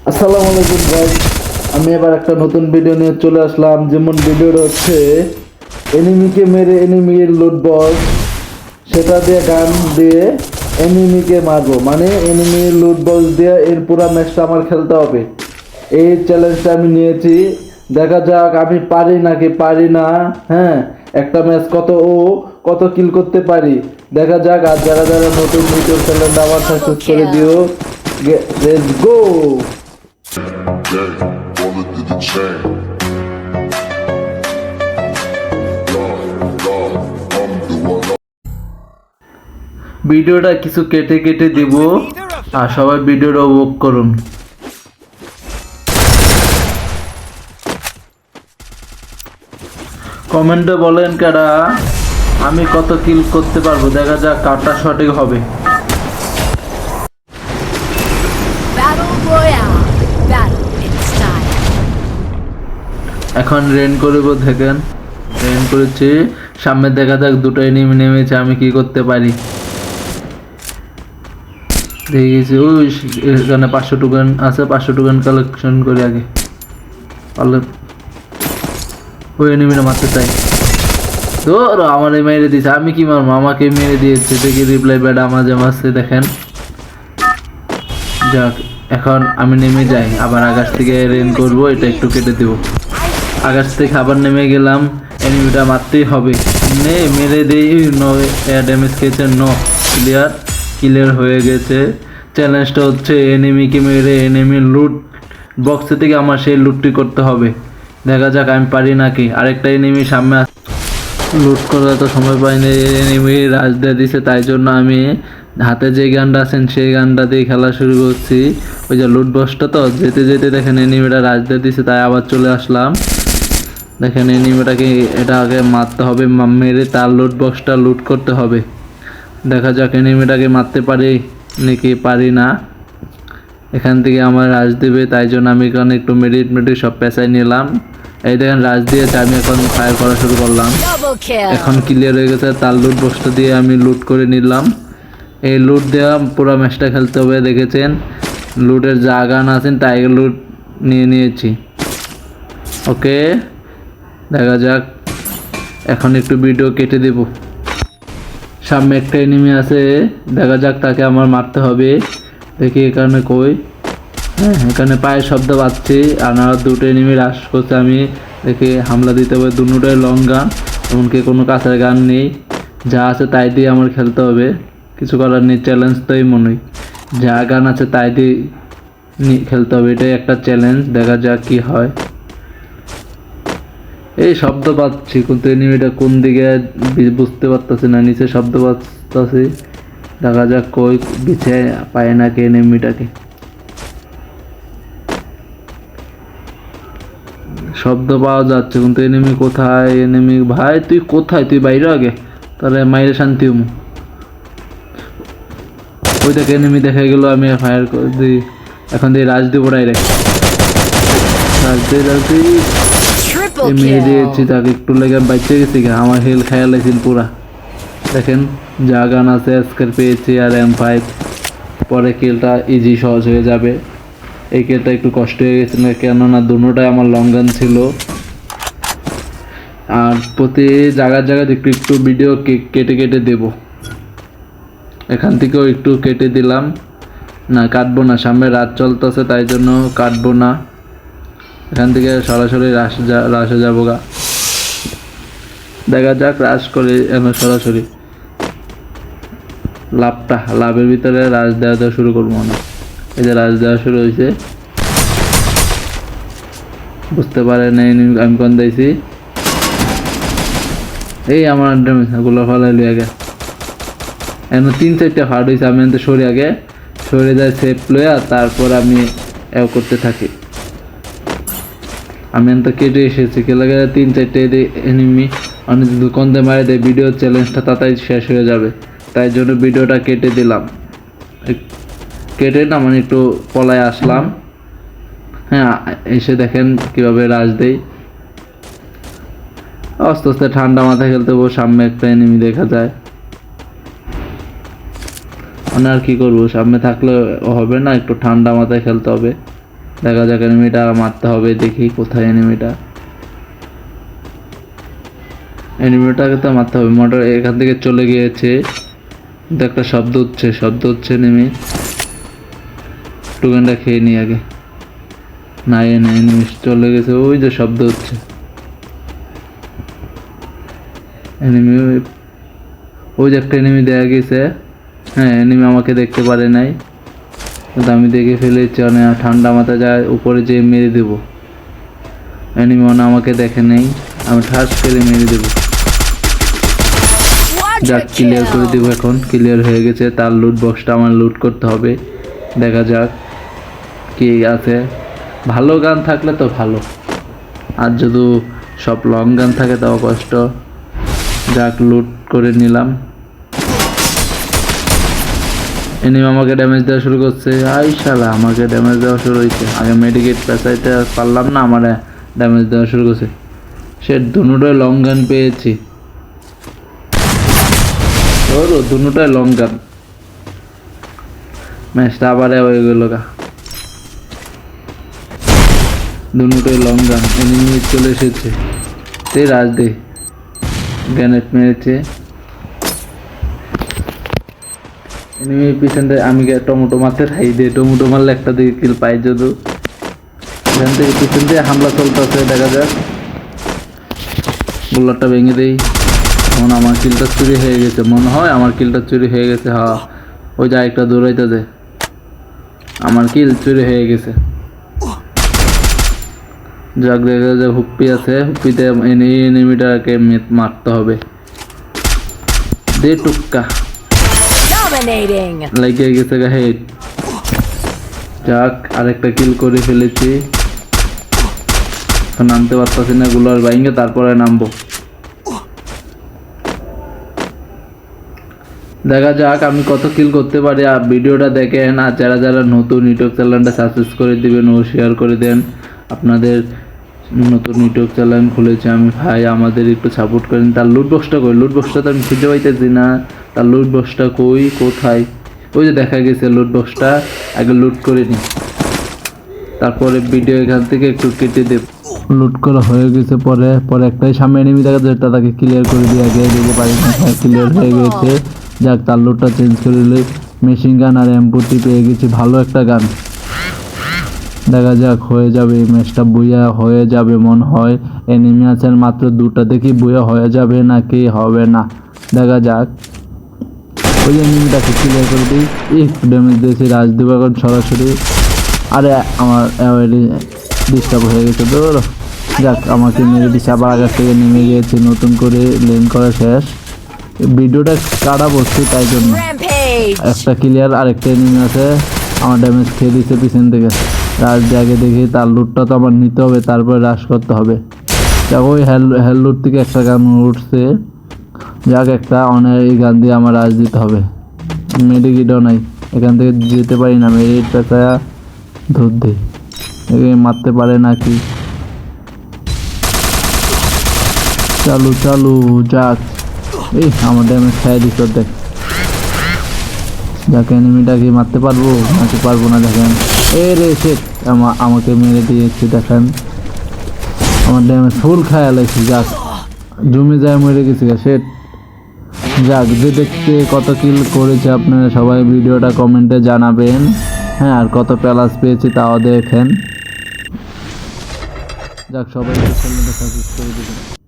আসসালামু আলাইকুম গাইস, আমি এবার একটা নতুন ভিডিও নিয়ে চলে আসলাম। যেমন ভিডিওটা হচ্ছে এনিমিকে মেরে এনিমির লুট বক্স, সেটা দিয়ে গান দিয়ে এনিমিকে মারবো, মানে এনিমির লুট বক্স দিয়ে এর পুরো ম্যাচটা আমার খেলতে হবে। এই চ্যালেঞ্জটা আমি নিয়েছি, দেখা যাক আমি পারি নাকি পারি না। হ্যাঁ, একটা ম্যাচ কত কিল করতে পারি দেখা যাক। আর যারা যারা নতুন ইউটিউব চ্যানেলটা আমার সাকসেস করে দিও। Let's go. Bullet to the chain. I'm doing ভিডিওটা কিছু কেটে কেটে দিব, আর সবাই ভিডিওটা উপভোগ করুন। কমেন্টে বলেন কারা আমি কত কিল করতে পারবো, দেখা যাক কারটা সঠিক হবে। Battle Royale. Battle in style. এখন রেন করব, দেখেন রেন করেছি। সামনে দেখা যাক দুটো এনিমি নেমেছে, আমি কি করতে পারি দেখেছি। ওই এখানে 500 টোকেন আছে, 500 টোকেন কালেকশন করে আগে পারলে ওই এনিমিটা মারতে চাই। তো আমার মেরে দিয়েছে, আমি কি মারবো, আমাকে মেরে দিয়েছে। দেখি রিপ্লাই ব্যাড মাঝে মারছে, দেখেন। যাক, এখন আমি নেমে যাই, আবার আকাশ থেকে রেন করব। এটা একটু কেটে দেব। আকাশ থেকে আবার নেমে গেলাম, এনিমিটা মারতেই হবে। মেরে দেই। নো ড্যামেজ খেয়েছে, নো ক্লিয়ার হয়ে গেছে। চ্যালেঞ্জটা হচ্ছে এনিমিকে মেরে এনিমি লুট বক্স থেকে আমার সেই লুটটি করতে হবে। দেখা যাক আমি পারি নাকি। আরেকটা এনিমি সামনে লুট করার তো সময় পাইনি, এনিমি রাজ দিয়ে দিছে। তাই জন্য আমি হাতে যে গানটা আছেন সেই গানটা দিয়ে খেলা শুরু করছি। ওই যে লুট বক্সটা, তো যেতে যেতে দেখেন এনিমিটা রাজ দিয়ে দিছে, তাই আবার চলে আসলাম। দেখেন এনিমিটাকে এটা আগে মারতে হবে, মেরে তার লুট বক্সটা লুট করতে হবে। দেখা যাক এনিমিটাকে মারতে পারি নাকি পারি না। এখান থেকে আমার রাজ দেবে, তাই জন্য আমি এখানে একটু মেডিট সব পেঁচাই নিলাম। এই দেখেন রাজ দিয়েছে, আমি এখন ফায়ার করা শুরু করলাম। Double kill. এখন ক্লিয়ার হয়ে গেছে, তার লুট বক্সটা দিয়ে আমি লুট করে নিলাম। এই লুট দেওয়া পুরো ম্যাচটা খেলতে হবে, দেখেছেন। লুটের যা গান আছেন তাই লুট নিয়ে নিয়েছি। ওকে, দেখা যাক। এখন একটু ভিডিও কেটে দেব। সামনে একটা এনিমি আছে, দেখা যাক তাকে আমার মারতে হবে। দেখি এখানে কই। হ্যাঁ, এখানে পায়ের শব্দ পাচ্ছি, আর দুটো এনিমি রাশ করছে। আমি দেখি হামলা দিতে হবে। দুটোই লং গান, এমনকি কোনো কাছের গান নেই। যা আছে তাই দিয়ে আমার খেলতে হবে, কিছু করার নেই। চ্যালেঞ্জ তো এই মনে হয়, যা গান আছে তাই দিয়ে খেলতে হবে। এটাই একটা চ্যালেঞ্জ, দেখা যাক কি হয়। এই শব্দ পাচ্ছি, কিন্তু এনিমিটা কোন দিকে বুঝতে পারতেছি না। নিচে শব্দ পাচ্ছি, দেখা যাক কই বিছে পায় নাকি এনিমিটাকে। শব্দ পাওয়া যাচ্ছে, কিন্তু এনিমি কোথায়? এনিমি ভাই তুই কোথায়? তুই বাইরে আগে, তাহলে মাইরে শান্তি হমু। ওই দেখে এনিমি দেখা গেল, আমি ফায়ার করে দিই। এখন দিয়ে রাজ দিব ডাইরেক্ট। রাজ দিই Triple মেরে দিয়েছি kill. তাকে। একটু লেগে বাঁচতে গেছি, আমার হেল খেয়াল আছে পুরা। দেখেন যা গান আছে আজকের পেয়েছি, আর M5। পরে কিলটা ইজি সহজ হয়ে যাবে। এই কিলটা একটু কষ্ট হয়ে গেছে না, কেননা দুটোটাই আমার লং গান ছিল। আর প্রতি জায়গায় একটু একটু ভিডিও কেটে কেটে দেব। এখান থেকেও একটু কেটে দিলাম। না, কাটবো না, সামনে রাত চলতেছে, তাই জন্য কাটবো না। এখান থেকে সরাসরি রাশে যাবো গা। দেখা যাক রাশ করে সরাসরি লাভের ভিতরে রাশ দেওয়া শুরু করবো না। এই যে রাশ দেওয়া শুরু হয়েছে, বুঝতে পারে নাই আমি কোন দিয়েছি। এই আমার গুলো ফলাইলি আগে, এখন 3-4টা ফাট হয়েছে। আমি সরে আগে সরে যাই সেফ লইয়া, তারপর আমি করতে থাকি। আমি তো কেটে এসেছি, কে লাগে 3-4টে এনিমি অনেক দোকান দিয়ে মারে দেয়। ভিডিও চ্যালেঞ্জটা তাড়াতাড়ি শেষ হয়ে যাবে, তাই জন্য ভিডিওটা কেটে দিলাম। কেটে না মানে একটু পলায় আসলাম। হ্যাঁ, এসে দেখেন কিভাবে রাজ দেই। আস্তে আস্তে ঠান্ডা মাথায় খেলতে হবে। সামনে একটা এনিমি দেখা যায়, মানে আর কি করবো, সামনে থাকলে হবে না, একটু ঠান্ডা মাথায় খেলতে হবে। দেখা যাক এনিমিটা মারতে হবে, দেখি কোথায় এনিমিটা। এনিমিটাকে তো মারতে হবে। মোটর এখান থেকে চলে গিয়েছে, কিন্তু একটা শব্দ হচ্ছে নেমে। টোকেনটা খেয়ে নি আগে। না এনিমি চলে গেছে, ওই যে শব্দ হচ্ছে এনিমি। ওই যে একটা এনিমি দেখা গেছে। হ্যাঁ, এনিমি আমাকে দেখতে পারে নাই, কিন্তু আমি দেখে ফেলেছি। অনেক ঠান্ডা মাথা যায়, উপরে যেয়ে মেরে দেবো। এনিমি মনে আমাকে দেখে নেই, আমি ঠাস করে মেরে দেবো। যাক, Quadra ক্লিয়ার করে kill. দেবো। এখন ক্লিয়ার হয়ে গেছে। তার লুট বক্সটা আমার লুট করতে হবে। দেখা যাক কি আছে। ভালো গান থাকলে তো ভালো, আর যদি সব লং গান থাকে তাও কষ্ট। যাক, লুট করে নিলাম। এনিমি আমাকে ড্যামেজ দেওয়া শুরু করছে। আই শালা, আমাকে ড্যামেজ দেওয়া শুরু হয়েছে। আগে মেডিকেট পেঁচাইতে পারলাম না, আমার ড্যামেজ দেওয়া শুরু করছে। সে দুটোই লং গান পেয়েছি। ওর দুটোই লং গান। ম্যাচটা আবার হয়ে গেল গা। দুটোই লং গান। এনিমি চলে এসেছে। তে রাজ দে, গ্রেনেড মেরেছে। এনিমি পিছনে আমি টমেটো মারতে খাই দিয়ে, টমেটো মারলে একটা দিকে কিল পাই। যদি এখান থেকে পিছন দিয়ে হামলা চলতেছে, দেখা যাক। বুলারটা ভেঙে দেই। এখন আমার কিলটা চুরি হয়ে গেছে মনে হয়, আমার কিলটা চুরি হয়ে গেছে। হ্যাঁ, ওই যে একটা দৌড়াইতেছে, আমার কিল চুরি হয়ে গেছে। যাক, দেখা যায় হুপ্পি আছে, হুপ্পিতে এনিমিটাকে মারতে হবে। দে টুক্কা, Dominating. লেগে গেছে গা হেড। যাক, আরেকটা কিল করে ফেলেছি। নামতে পারতেছি না, গুলার বাইঙ্গে তারপরে নামবো। দেখা যাক আমি কত কিল করতে পারি। আর ভিডিওটা দেখেন, আর যারা যারা নতুন ইউটিউব চ্যানেলটা সাবস্ক্রাইব করে দিবেন ও শেয়ার করে দেন। আপনাদের নতুন ইউটিউব চ্যানেল খুলেছে আমি, ভাই আমাদের একটু সাপোর্ট করেন। তার লুট বক্সটা কই? লুট বক্সটা তো আমি খুঁজে পাইতেছি না। তার লুট বক্সটা কই, কোথায়? ওই যে দেখা গেছে লুট বক্সটা। আগে লুট করে নিই, তারপরে ভিডিও এখান থেকে একটু কেটে দেব। লুট করা হয়ে গেছে। পরে একটাই সামনে এনিমি দেখা যায়, তাকে ক্লিয়ার করে দিয়ে আগে দিতে পারি না। ক্লিয়ার হয়ে গেছে। যাক, তার লুটটা চেঞ্জ করে দিলে মেশিন গান আর এম40 পেয়ে গেছি, ভালো একটা গান। দেখা যাক, হয়ে যাবে এই ম্যাচটা, বুয়া হয়ে যাবে মনে হয়। এনিমি আছেন মাত্র দুটা, দেখি বুয়া হয়ে যাবে নাকি হবে না, দেখা যাক। ওই এনিমিটাকে ক্লিয়ার করে দিই। একটু ড্যামেজ দিয়েছি, রাজদেব এখন সরাসরি। আরে আমার ডিস্টার্ব হয়ে গেছে। ধরো, যাক, আমাকে মেরে দিচ্ছে। আবার আগে থেকে নেমে গিয়েছে, নতুন করে লেন করা শেষ। ভিডিওটা কাটা বসছি তাই জন্য। Rampage. একটা ক্লিয়ার, আরেকটা এনিমি আছে, আমার ড্যামেজ খেয়ে দিচ্ছে পিছন থেকে। রাশ আগে দেখি, তার লুটটা তো আমার নিতে হবে, তারপরে রাশ করতে হবে। যাক, ওই হেল লুট থেকে একটা গান উঠছে। যাক, একটা অনেক এই গান দিয়ে আমার রাশ দিতে হবে। মেডিকিটও নাই, এখান থেকে যেতে পারি না। মেডিট পেঁচায়া ধর দিই, মারতে পারে নাকি। চালু। যাক, এই আমার ড্যামেজ খাই দিচ্ছে দেখ। যাকে এনিমিটা কি মারতে পারবো নাকি পারবো না, দেখেন। এ রে শেট, আমাকে মেরে দিয়েছে। দেখেন, আমার ড্যামেজ ফুল খায়া লাগছে। যাক, জমে যায়, মরে গেছে শেট। যাক, যে দেখতে কত কিল করেছে আপনারা সবাই ভিডিওটা কমেন্টে জানাবেন। হ্যাঁ, আর কত প্লাস পেয়েছি তাও দেখেন। যাক, সবাই চ্যানেলটা সাবস্ক্রাইব করে দিবেন।